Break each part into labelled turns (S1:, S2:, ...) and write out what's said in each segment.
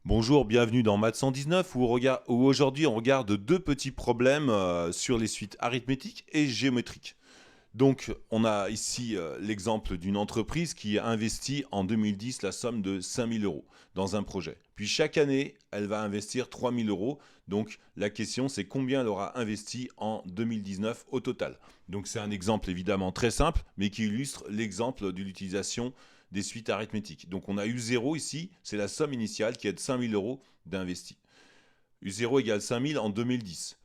S1: Bonjour, bienvenue dans Maths 119 où aujourd'hui on regarde deux petits problèmes sur les suites arithmétiques et géométriques. Donc on a ici l'exemple d'une entreprise qui a investi en 2010 la somme de 5000 euros dans un projet. Puis chaque année, elle va investir 3000 euros. Donc la question c'est combien elle aura investi en 2019 au total. Donc c'est un exemple évidemment très simple mais qui illustre l'exemple de l'utilisation des suites arithmétiques. Donc on a U0 ici, c'est la somme initiale qui est de 5000 euros d'investi. U0 égale 5000 en 2010.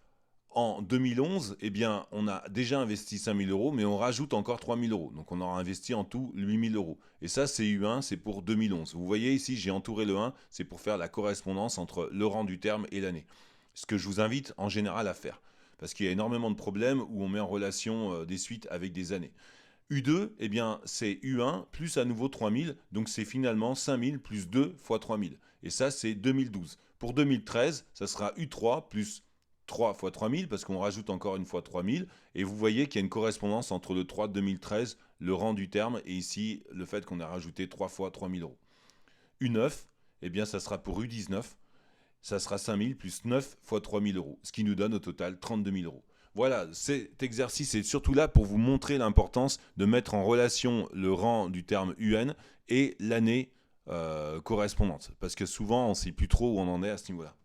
S1: En 2011, eh bien, on a déjà investi 5000 euros, mais on rajoute encore 3000 euros. Donc on aura investi en tout 8000 euros. Et ça, c'est U1, c'est pour 2011. Vous voyez ici, j'ai entouré le 1, c'est pour faire la correspondance entre le rang du terme et l'année. Ce que je vous invite en général à faire. Parce qu'il y a énormément de problèmes où on met en relation des suites avec des années. U2, eh bien, c'est U1 plus à nouveau 3000, donc c'est finalement 5000 plus 2 fois 3000. Et ça, c'est 2012. Pour 2013, ça sera U3 plus 3 fois 3000, parce qu'on rajoute encore une fois 3000. Et vous voyez qu'il y a une correspondance entre le 3 de 2013, le rang du terme, et ici, le fait qu'on a rajouté 3 fois 3000 euros. U9, eh bien, ça sera pour U19, ça sera 5000 plus 9 fois 3000 euros, ce qui nous donne au total 32 000 euros. Voilà, cet exercice est surtout là pour vous montrer l'importance de mettre en relation le rang du terme UN et l'année correspondante. Parce que souvent, on ne sait plus trop où on en est à ce niveau-là.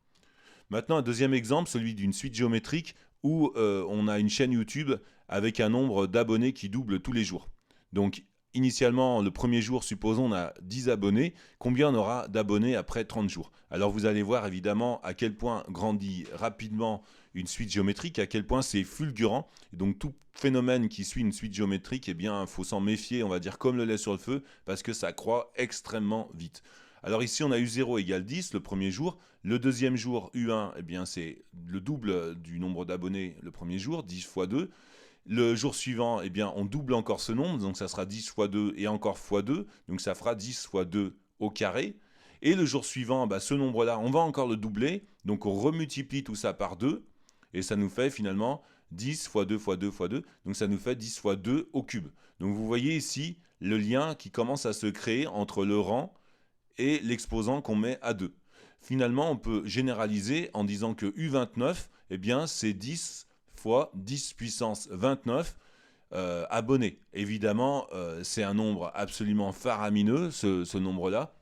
S1: Maintenant, un deuxième exemple, celui d'une suite géométrique où on a une chaîne YouTube avec un nombre d'abonnés qui double tous les jours. Donc, initialement, le premier jour, supposons on a 10 abonnés. Combien on aura d'abonnés après 30 jours? Alors, vous allez voir évidemment à quel point grandit rapidement une suite géométrique, à quel point c'est fulgurant. Et donc, tout phénomène qui suit une suite géométrique, eh bien, il faut s'en méfier, on va dire comme le lait sur le feu, parce que ça croît extrêmement vite. Alors ici, on a U0 égale 10 le premier jour. Le deuxième jour, U1, eh bien, c'est le double du nombre d'abonnés le premier jour, 10 fois 2. Le jour suivant, eh bien, on double encore ce nombre, donc ça sera 10 fois 2 et encore fois 2, donc ça fera 10 fois 2 au carré. Et le jour suivant, bah, ce nombre-là, on va encore le doubler, donc on remultiplie tout ça par 2, et ça nous fait finalement 10 fois 2 fois 2 fois 2, donc ça nous fait 10 fois 2 au cube. Donc vous voyez ici le lien qui commence à se créer entre le rang et l'exposant qu'on met à 2. Finalement, on peut généraliser en disant que U29, eh bien, c'est 10 fois 10 puissance 29 abonnés. Évidemment, c'est un nombre absolument faramineux, ce nombre-là,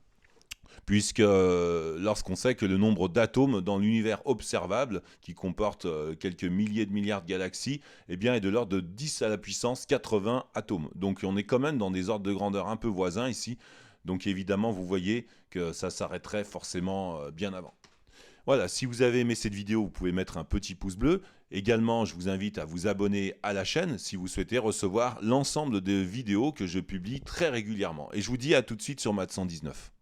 S1: puisque lorsqu'on sait que le nombre d'atomes dans l'univers observable, qui comporte quelques milliers de milliards de galaxies, eh bien, est de l'ordre de 10 à la puissance 80 atomes. Donc on est quand même dans des ordres de grandeur un peu voisins ici. Donc évidemment, vous voyez que ça s'arrêterait forcément bien avant. Voilà, si vous avez aimé cette vidéo, vous pouvez mettre un petit pouce bleu. Également, je vous invite à vous abonner à la chaîne si vous souhaitez recevoir l'ensemble des vidéos que je publie très régulièrement. Et je vous dis à tout de suite sur Maths 119.